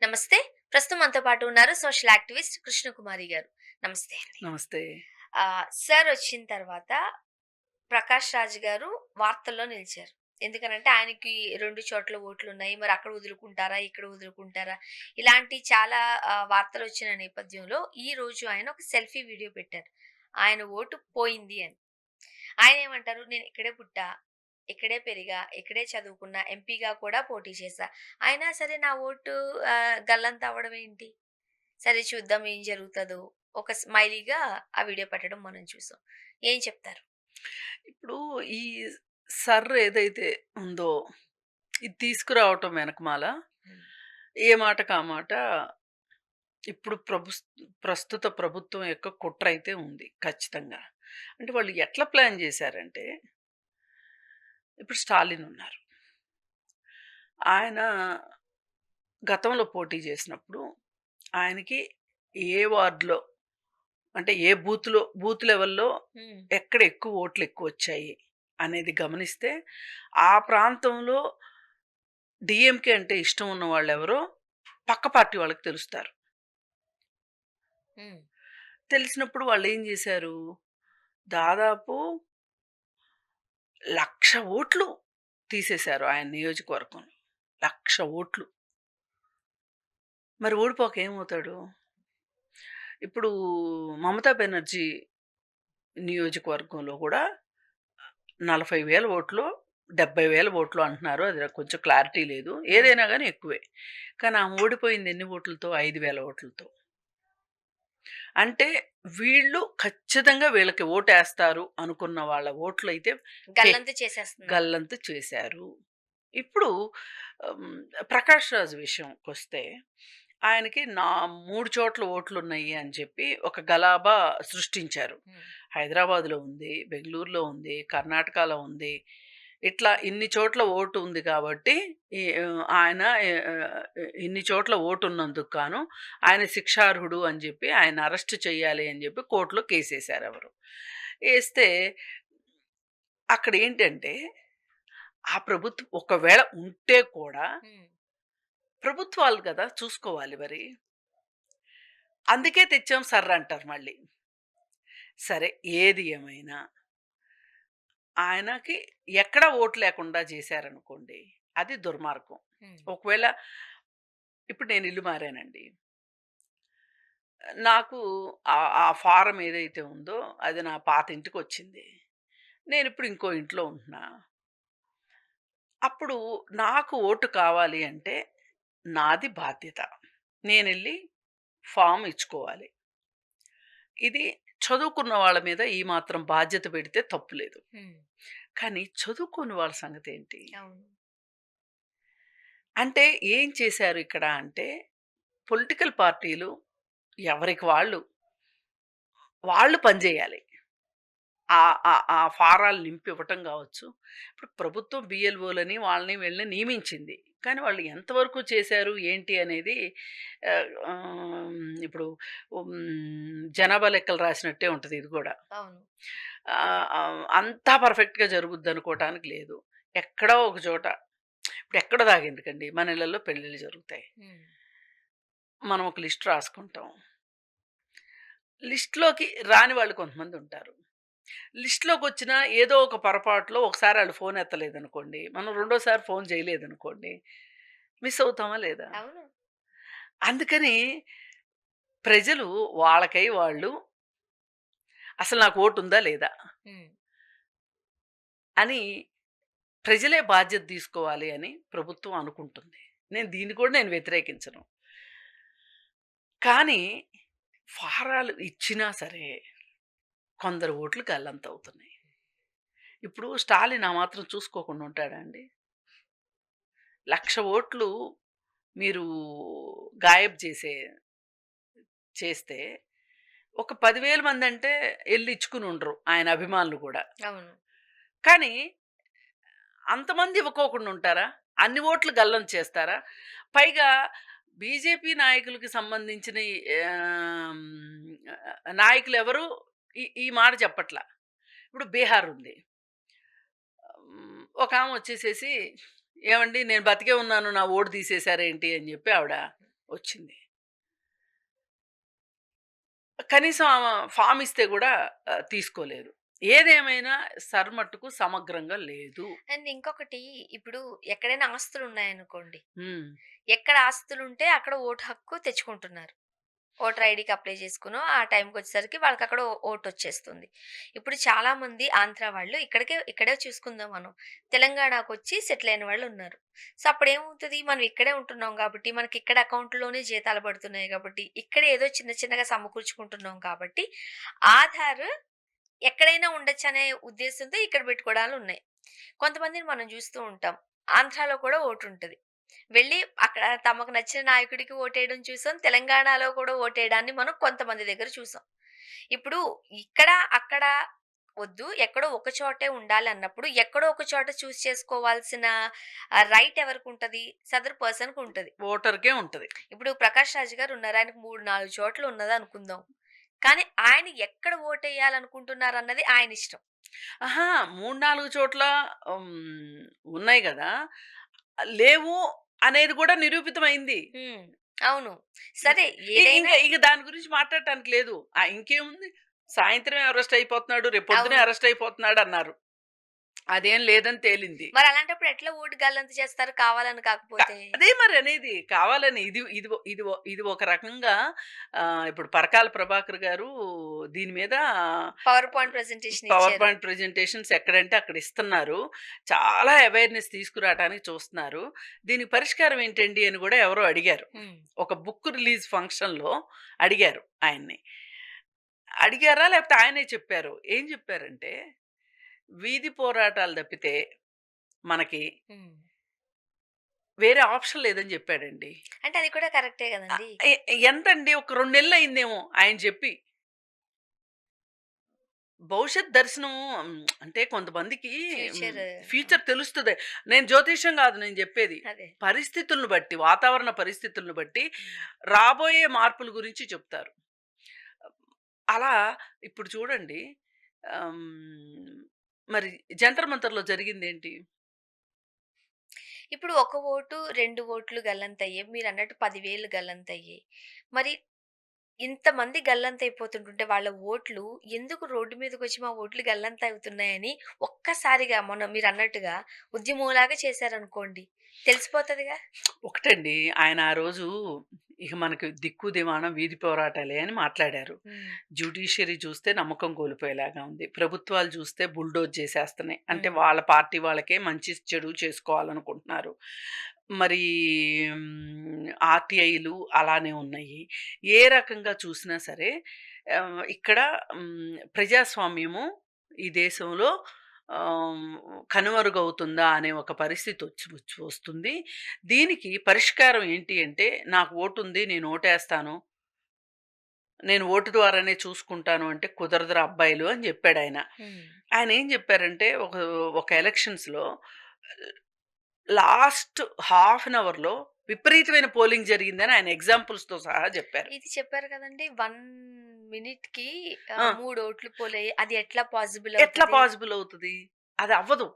నమస్తే. ప్రస్తుతం మనతో పాటు ఉన్నారు సోషల్ యాక్టివిస్ట్ కృష్ణకుమారి గారు. నమస్తే అండి. నమస్తే. సార్ వచ్చిన తర్వాత 'ప్రకాష్ రాజ్' గారు వార్తల్లో నిలిచారు. ఎందుకనంటే ఆయనకి 2 చోట్ల ఓట్లున్నాయి. మరి అక్కడ వదులుకుంటారా? ఇక్కడ వదులుకుంటారా? ఇలాంటి చాలా వార్తలొచ్చిన నేపథ్యంలో ఈరోజు ఆయన ఒక సెల్ఫీ వీడియో పెట్టారు. ఆయన ఓటు పోయింది అని. ఆయనేమంటారు, "నేను ఇక్కడే పుట్టా, ఇక్కడే పెరిగా, ఇక్కడే చదువుకున్నా, ఎంపీగా కూడా పోటీ చేశా. అయినా సరే నా ఓటు గల్లంత అవ్వడం ఏంటి? సరే చూద్దాం ఏం జరుగుతదో." ఒక స్మైలీగా ఆ వీడియో పెట్టడం మనం చూసాం. ఏం చెప్తారు? ఇప్పుడు ఈ ఏదైతే ఉందో, ఇది తీసుకురావటం వెనకమాల హ్మ్. ఏ మాటకి ఆ మాట ఇప్పుడు ప్రస్తుత ప్రభుత్వం యొక్క కుట్రయితే ఉంది ఖచ్చితంగా. అంటే వాళ్ళు ఎట్లా ప్లాన్ చేశారంటే, ఇప్పుడు స్టాలిన్ ఉన్నారు. ఆయన గతంలో పోటీ చేసినప్పుడు ఆయనకి ఏ వార్డ్‌లో అంటే ఏ బూత్ లెవెల్‌లో హ్మ్. ఎక్కడ ఎక్కువ ఓట్లు ఎక్కువొచ్చాయి అనేది గమనిస్తే, ఆ ప్రాంతంలో డీఎంకే అంటే ఇష్టం ఉన్న వాళ్ళెవరో పక్క పార్టీ వాళ్ళకి తెలుస్తారు. హ్మ్. తెలిసినప్పుడు వాళ్ళేం జేశారు, దాదాపు 1,00,000 ఓట్లు తీసేశారు ఆయన నియోజకవర్గంలో. 1,00,000 ఓట్లు. మరి ఓడిపోక ఏమవుతాడు? ఇప్పుడు మమతా బెనర్జీ నియోజకవర్గంలో గూడా 40,000 ఓట్లో, 70,000 ఓట్లు అంటున్నారు. అది నాకు కొంచెం క్లారిటీ లేదు. హ్మ్. ఏదైనా గాని ఎక్కువే. కానీ ఆమె ఓడిపోయింది ఎన్ని ఓట్లతో? 5,000 ఓట్లతో. అంటే వీళ్ళు ఖచ్చితంగా వీళ్ళకి ఓటేస్తారు అనుకున్న వాళ్ళ ఓట్లయితే ఫే గల్లంతు చేసేస్తున్నారు. గల్లంతు చేశారు. ఇప్పుడు హ్మ్, 'ప్రకాష్ రాజ్' విషయంకొస్తే ఆయనకి 3 చోట్ల ఓట్లున్నాయి అని చెప్పి ఒక గలాబా సృష్టించారు. హ్మ్. హైదరాబాద్‌లో ఉంది, బెంగుళూరులో ఉంది, కర్ణాటకలో ఉంది. ఇట్లా ఇన్ని చోట్ల ఓటు ఉంది కాబట్టి ఆయన ఇన్ని చోట్ల ఓటున్నందుకు గాను ఆయన శిక్షార్హుడు అని చెప్పి ఆయన అరెస్ట్ చేయాలి అని చెప్పి కోర్టులో కేసేశారు ఎవరు. ఏస్తే అక్కడేంటంటే ఆ ప్రభుత్వం ఒకవేళ ఉంటే కూడా హ్మ్. ప్రభుత్వాలు కదా చూసుకోవాలి మరి. అందుకే తెచ్చాం సర్రంటారు మళ్ళీ. సరే ఏది ఏమైనా ఆయనకి ఎక్కడ ఓటు లేకుండా చేశారనుకోండి. అది దుర్మార్గం. హ్మ్. ఒకవేళ ఇప్పుడు నేను ఇల్లు మారానండి. నాకు ఆ ఫారం ఏదైతే ఉందో అది నా పాత ఇంటికొచ్చింది. నేనిప్పుడు ఇంకో ఇంట్లో ఉంటున్నా. అప్పుడు నాకు ఓటు కావాలి అంటే నాది బాధ్యత. నేనెళ్ళి ఫార్మ్ ఇచ్చుకోవాలి. ఇది చదువుకున్న వాళ్ళ మీద ఈ మాత్రం బాధ్యత పెడితే తప్పు లేదు. హ్మ్. కానీ చదువుకోని వాళ్ళ సంగతేంటి? అవును. అంటే ఏం చేశారు ఇక్కడ అంటే పొలిటికల్ పార్టీలు ఎవరికి వాళ్ళు, వాళ్ళు పనిజేయాలి. ఆ ఫారాలు నింపి ఇవ్వటం గావచ్చు. ఇప్పుడు ప్రభుత్వం బిఎల్ఓలని వాళ్ళని వీళ్ళని నియమించింది. కానీ వాళ్ళు ఎంతవరకు చేశారు, ఏంటి అనేది ఇప్పుడు జనాభా లెక్కలు రాసినట్టే ఉంటది ఇది గూడా. అవును. అంతా పర్ఫెక్ట్‌గా జరుగుద్దనుకోవటానికి లేదు. ఎక్కడో ఒక చోట ఇప్పుడు ఎక్కడో దాకెందుకండి మన ఇళ్ళల్లో పెళ్ళిళ్ళు జరుగుతాయి. హ్మ్. మనం ఒక లిస్ట్ రాసుకుంటాం. లిస్ట్‌లోకి రాని వాళ్ళు కొంతమందుంటారు. లిస్ట్‌లోకొచ్చినా ఏదో ఒక పొరపాటులో ఒకసారి ఆళ్ళు ఫోన్ ఎత్తలేదనుకోండి, మనం రెండోసారి ఫోన్ చేయలేదనుకోండి, మిస్ అవుతామా లేదా? అవును. అందుకని ప్రజలు వాళ్ళకై వాళ్ళు అసలు నాకు ఓటుందా లేదా హ్మ్. అని ప్రజలే బాధ్యత తీసుకోవాలి అని ప్రభుత్వం అనుకుంటుంది. దీన్ని కూడా వ్యతిరేకించను. కానీ ఫారాలు ఇచ్చినా సరే కొందరు ఓట్లు గల్లంతవుతున్నాయి. ఇప్పుడు స్టాలిన్ ఆ మాత్రం చూసుకోకుండా ఉంటాడా అండి? 1,00,000 ఓట్లు మీరు గాయబ్ చేస్తే ఒక 10,000 మందంటే ఎళ్లి ఇచ్చుకునుండరు ఆయన అభిమానులు గూడా. అవును. కానీ అంతమంది ఇవ్వకోకుండా ఉంటారా? అన్ని ఓట్లు గల్లం చేస్తారా? పైగా బీజేపీ నాయకులకి సంబంధించిన నాయకులెవరు ఈ ఈ మాట చెప్పట్ల. ఇప్పుడు బీహార్ ఉంది. ఒకామె వచ్చేసేసి, "ఏవండీ నేను బతికే ఉన్నాను. నా ఓటు తీసేసారేంటి?" అని చెప్పి ఆవిడ వచ్చింది. కనీసం ఫార్మ్ ఇస్తే గూడా తీసుకోలేదు. ఏదేమైనా మట్టుకు సమగ్రంగా లేదు. అండ్ ఇంకొకటి, ఇప్పుడు ఎక్కడైనా ఆస్తులున్నాయనుకోండి. హ్మ్. ఎక్కడ ఆస్తులుంటే అక్కడ ఓటు హక్కు తెచ్చుకుంటున్నారు. ఓటర్ ఐడీకి అప్లై చేసుకునో, ఆ టైంకొచ్చేసరికి వాళ్ళకక్కడ ఓటొచ్చేస్తుంది. ఇప్పుడు చాలామంది ఆంధ్ర వాళ్ళు ఇక్కడే చూసుకుందాం మనం. తెలంగాణకొచ్చి సెటిల్ అయిన వాళ్ళున్నారు. సో, అప్పుడేమవుతది, మనం ఇక్కడే ఉంటున్నాం గాబట్టి, మనకిక్కడ అకౌంట్‌లోనే జీతాలు పడుతున్నాయి గాబట్టి, ఇక్కడే ఏదో చిన్న చిన్నగా సమకూర్చుకుంటున్నాం కాబట్టి, ఆధార్ ఎక్కడైనా ఉండొచ్చనే ఉద్దేశంతో ఇక్కడ పెట్టుకోవడాలున్నాయి. కొంతమందిని మనం జూస్తూ ఉంటాం. ఆంధ్రాలో కూడా ఓటుంటది. వెళ్ళి అక్కడ తమకు నచ్చిన నాయకుడికి ఓటేయడం చూసాం. తెలంగాణలో కూడా ఓటేయడాన్ని మనం కొంతమంది దగ్గర చూసాం. ఇప్పుడు ఇక్కడ, అక్కడ వద్దు, ఎక్కడో ఒక చోటే ఉండాలన్నప్పుడు, ఎక్కడో ఒక చోట చేసుకోవాల్సిన రైట్ ఎవరికుంటది? సదరు పర్సన్‌కుంటది. ఓటర్‌కే ఉంటది. ఇప్పుడు 'ప్రకాష్ రాజ్' గారున్నారు. ఆయనకు 3, 4 చోట్ల ఉన్నదనుకుందాం. కానీ ఆయన ఎక్కడ ఓటేయాలనుకుంటున్నారన్నది ఆయనిష్టం. అహా! 3, 4 చోట్ల హ్మ్. ఉన్నాయి గదా! లేవు అనేది గూడా నిరూపితమైంది. హ్మ్. అవును. సరే, ఇంక ఏదైనా ఇక దాని గురించి మాట్లాడటానికి లేదు. ఇంకేముంది, సాయంత్రమే అరెస్ట్ అయిపోతున్నాడు, రేపు పొద్దున్నే అవును. అరెస్ట్ అయిపోతున్నాడన్నారు. అదేం లేదని తేలింది. మరలాంటప్పుడు ఎట్లా ఓటు గల్లంతు చేస్తారు కావాలని కాకపోతే? అదే మరనేది. కావాలని ఇది ఒక రకంగా ఇప్పుడు పరకాల ప్రభాకర్ గారు దీని మీద పవర్ పాయింట్ ప్రెజెంటేషన్ పవర్ ఇచ్చారు. పాయింట్ ప్రెజెంటేషన్స్ ఎక్కడంటే అక్కడ ఇస్తున్నారు. చాలా అవేర్‌నెస్ తీసుకురావటానికి చూస్తున్నారు. దీనికి పరిష్కారం ఏంటండి అని గూడా ఎవరో అడిగారు. హ్మ్. ఒక బుక్ రిలీజ్ ఫంక్షన్‌లో అడిగారు ఆయన్ని. అడిగారా? లేకపోతే ఆయనే చెప్పారో? ఏం చెప్పారంటే, వీధి పోరాటాలు తప్పితే మనకి హ్మ్. వేరే ఆప్షన్ లేదని జెప్పాడండి. అంటే అది కూడా కరెక్టే ఆహ్, గదండీ! ఎ ఎంతండి, ఒక 2 నెలలు అయిందేమో ఆయన చెప్పి. భవిష్యత్ దర్శనం అంటే కొంతమందికి హ్మ్, ఫ్యూచర్. ఫ్యూచర్ తెలుస్తది. నేను జ్యోతిష్యం గాదు నేను జెప్పేది. అదే. పరిస్థితులను బట్టి, వాతావరణ పరిస్థితులను బట్టి హ్మ్. రాబోయే మార్పుల గురించి చెప్తారు. అలా ఇప్పుడు చూడండి, మరి జంతర్ మంతర్‌లో జరిగిందేంటి? ఇప్పుడు ఒక ఓటు, 2 ఓట్లు గల్లంతయ్యాయి. మీరన్నట్టు 10,000 గల్లంతయ్యాయి. మరి ఇంతమంది గల్లంతైపోతుంటుంటే వాళ్ళ ఓట్లు ఎందుకు రోడ్డు మీదకొచ్చి మా ఓట్లు గల్లంతవుతున్నాయని ఒక్కసారిగా మొన్న మీరన్నట్టుగా ఉద్యమంలాగా చేశారనుకోండి, తెలిసిపోతదిగా. ఒకటండి, ఆయన ఆ రోజు ఇక మనకి దిక్కు దివాణం వీధి పోరాటాలే అని మాట్లాడారు. హ్మ్. జ్యుడిషియరీ చూస్తే నమ్మకం కోల్పోయేలాగా ఉంది. ప్రభుత్వాలు చూస్తే బుల్డోజ్ చేసేస్తున్నాయి. అంటే హ్మ్. వాళ్ళ పార్టీ వాళ్ళకే మంచి చెడు చేసుకోవాలనుకుంటున్నారు. మరి ఆర్‌టిఐలు అలానే ఉన్నాయి. ఏ రకంగా చూసినా సరే ఇక్కడ ప్రజాస్వామ్యము ఈ దేశంలో ఆహ్, కనుమరుగవుతుందా అనే ఒక పరిస్థితి వస్తుంది. దీనికి పరిష్కారం ఏంటి అంటే, నాకు ఓటుంది, నేను ఓటేస్తాను, నేను ఓటు ద్వారానే చూసుకుంటాను అంటే కుదరదురా అబ్బాయిలు అని చెప్పాడాయన. హ్మ్. ఆయనేం చెప్పారంటే, ఒక ఎలక్షన్స్‌లో లాస్ట్ హాఫ్ అన్ అవర్‌లో విపరీతమైన పోలింగ్ జరిగిందని ఆయన ఎగ్జాంపుల్స్‌తో సహా చెప్పారు. ఇది చెప్పారు కదండీ! 1 మినిట్‌కి ఆ! 3 ఓట్లు పోలయ్యాయి. అది ఎట్లా పాజిబుల్ ఎట్లా అవుతది? పాజిబుల్ అవుతది? అది అవ్వదు.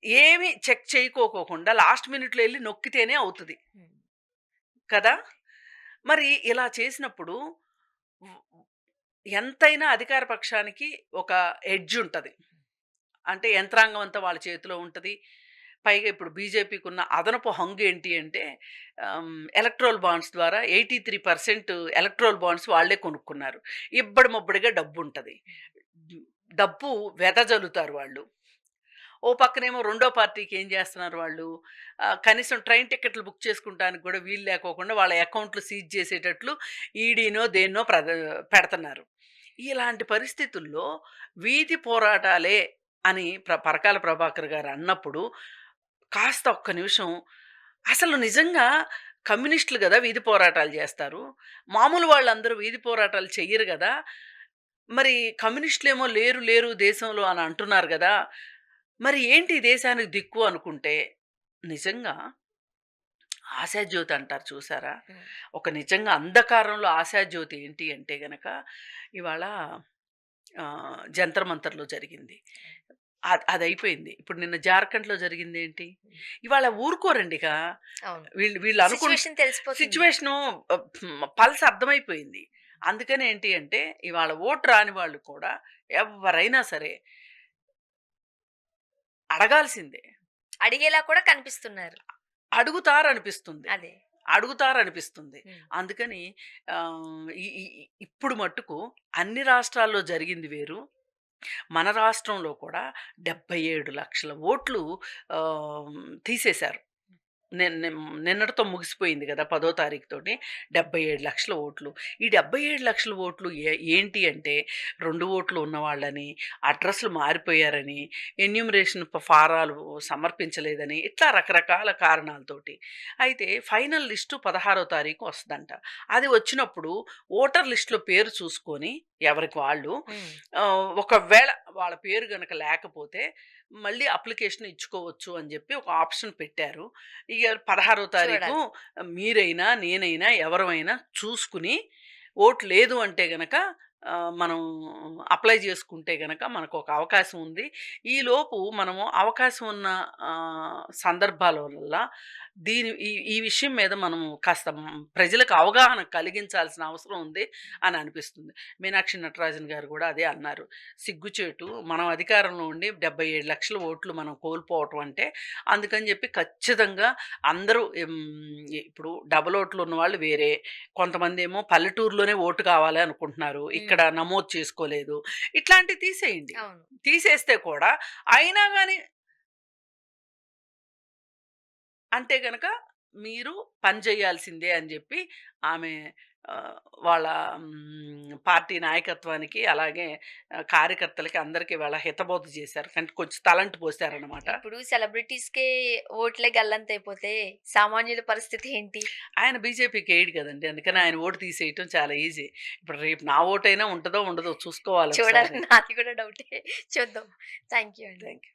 ఏమి చెక్ చేయకోకోకుండా లాస్ట్ మినిట్‌లో ఎళ్లి నొక్కితేనే అవుతది. హ్మ్. కదా! మరి ఇలా చేసినప్పుడు వ్ ఎంతైనా అధికార పక్షానికి ఒక ఎడ్జ్ ఉంటది. అంటే యంత్రాంగం అంతా వాళ్ళ చేతిలో ఉంటది. పైగా ఇప్పుడు బీజేపీకున్న అదనపు హంగు ఏంటి అంటే ఎలక్ట్రల్ బాండ్స్ ద్వారా 83% ఎలక్ట్రల్ బాండ్స్ వాళ్ళే కొనుక్కున్నారు. ఇబ్బడి ముబ్బడిగా డబ్బుంటది. డబ్బు వెదజల్లుతారు వాళ్ళు. ఓ పక్కనేమో రెండో పార్టీకి ఏం చేస్తున్నారు వాళ్ళు, కనీసం ట్రైన్ టికెట్లు బుక్ చేసుకుంటానికి కూడా వీలు లేకోకుండా వాళ్ళ అకౌంట్లు సీజ్ చేసేటట్లు ఈడీనో దేన్నో పెడుతున్నారు. ఇలాంటి పరిస్థితుల్లో వీధి పోరాటాలే అని పరకాల ప్రభాకర్ గారు అన్నప్పుడు కాస్త ఒక్క నిమిషం, అసలు నిజంగా కమ్యూనిస్టులు గదా వీధి పోరాటాలు జేస్తారు. మామూలు వాళ్ళందరూ వీధి పోరాటాలు చెయ్యరు గదా! మరి కమ్యూనిస్టులేమో లేరు, లేరు దేశంలో అని అంటున్నారు గదా! మరి ఏంటి ఈ దేశానికి దిక్కు అనుకుంటే, నిజంగా ఆశాజ్యోతి అంటారు చూసారా? హ్మ్. ఒక నిజంగా అంధకారంలో ఆశాజ్యోతి ఏంటి అంటే గనక ఇవాళ జంతర్ మంతర్‌లో జరిగింది. అదయిపోయింది. ఇప్పుడు నిన్న జార్ఖండ్‌లో జరిగిందేంటి? ఇవాళ ఊరుకోరండి ఇక. అవును. వీళ్ళు వీళ్ళు సిట్యుయేషన్ తెలిసిపోతుంది. సిట్యుయేషను పల్స్ అర్థమైపోయింది. అందుకని ఏంటి అంటే, ఇవాళ ఓటు రాని వాళ్ళు కూడా ఎవ్వరైనా సరే అడగాల్సిందే. అడిగేలా కూడా కనిపిస్తున్నారు. అడుగుతారనిపిస్తుంది. అదే. అడుగుతారనిపిస్తుంది. హ్మ్. అందుకని ఈ ఈ ఈ ఇప్పుడు మట్టుకు అన్ని రాష్ట్రాల్లో జరిగింది వేరు. మన రాష్ట్రంలో కూడా 77,00,000 ఓట్లు తీసేశారు. నిన్నటితో ముగిసిపోయింది కదా! 10వ తారీఖుతోటి 77,00,000 ఓట్లు. ఈ 77,00,000 ఓట్లు ఏంటి అంటే 2 ఓట్లు ఉన్నవాళ్ళని, అడ్రస్‌లు మారిపోయారని, ఎన్యూమరేషన్ ఫారాలు సమర్పించలేదని ఇట్లా రకరకాల కారణాలతోటి. అయితే ఫైనల్ లిస్టు 16వ తారీఖు వస్తదంట. అది వచ్చినప్పుడు ఓటర్ లిస్ట్‌లో పేరు చూసుకొని ఎవరికి వాళ్ళు హ్మ్. ఒకవేళ వాళ్ళ పేరు గనక లేకపోతే మళ్ళీ అప్లికేషన్ ఇచ్చుకోవచ్చు అని చెప్పి ఒక ఆప్షన్ పెట్టారు. ఇక 16వ తారీఖు చూడాలి. మీరైనా, నేనైనా, ఎవరమైనా చూసుకుని ఓటు లేదు అంటే గనక మనం అప్లై చేసుకుంటే గనక మనకొక అవకాశం ఉంది. ఈలోపు మనము అవకాశం ఉన్న సందర్భాల వల్ల ఈ విషయం మీద మనము కాస్త ప్రజలకు అవగాహన కలిగించాల్సిన అవసరం ఉంది అని అనిపిస్తుంది. మీనాక్షి నటరాజన్ గారు కూడా అదే అన్నారు. సిగ్గుచేటు మనం అధికారంలో ఉండి 77,00,000 ఓట్లు మనం కోల్పోవటం అంటే అందుకని చెప్పి ఖచ్చితంగా అందరూ ఇప్పుడు డబుల్ ఓట్లు ఉన్నవాళ్ళు వేరే, కొంతమందేమో పల్లెటూరులోనే ఓటు కావాలి అనుకుంటున్నారు. ఇక్కడ నమోదు చేసుకోలేదు. ఇట్లాంటివి తీసేయండి. అవును. తీసేస్తే కూడా అయినా గాని అంటే గనక మీరు పని చేయాల్సిందే అని జెప్పి ఆమె వాళ్ళ పార్టీ నాయకత్వానికి అలాగే కార్యకర్తలకి అందరికి వాళ్ళ హితబోధ చేశారు. అంటే కొంచెం తలంటు పోసారనమాట. ఇప్పుడు సెలబ్రిటీస్‌కే ఓట్లే గల్లంతైపోతే సామాన్యుల పరిస్థితి ఏంటి? ఆయన బీజేపీకి ఎయడు కదండీ. అందుకని ఆయన ఓటు తీసేయటం చాలా ఈజీ. ఇప్పుడు రేపు నా ఓటైనా ఉంటదో ఉండదో చూసుకోవాలి చూడాలి. ఒకసారి. నాది కూడా డౌటే. చూద్దాం. థాంక్ యూ అండి. Thank you.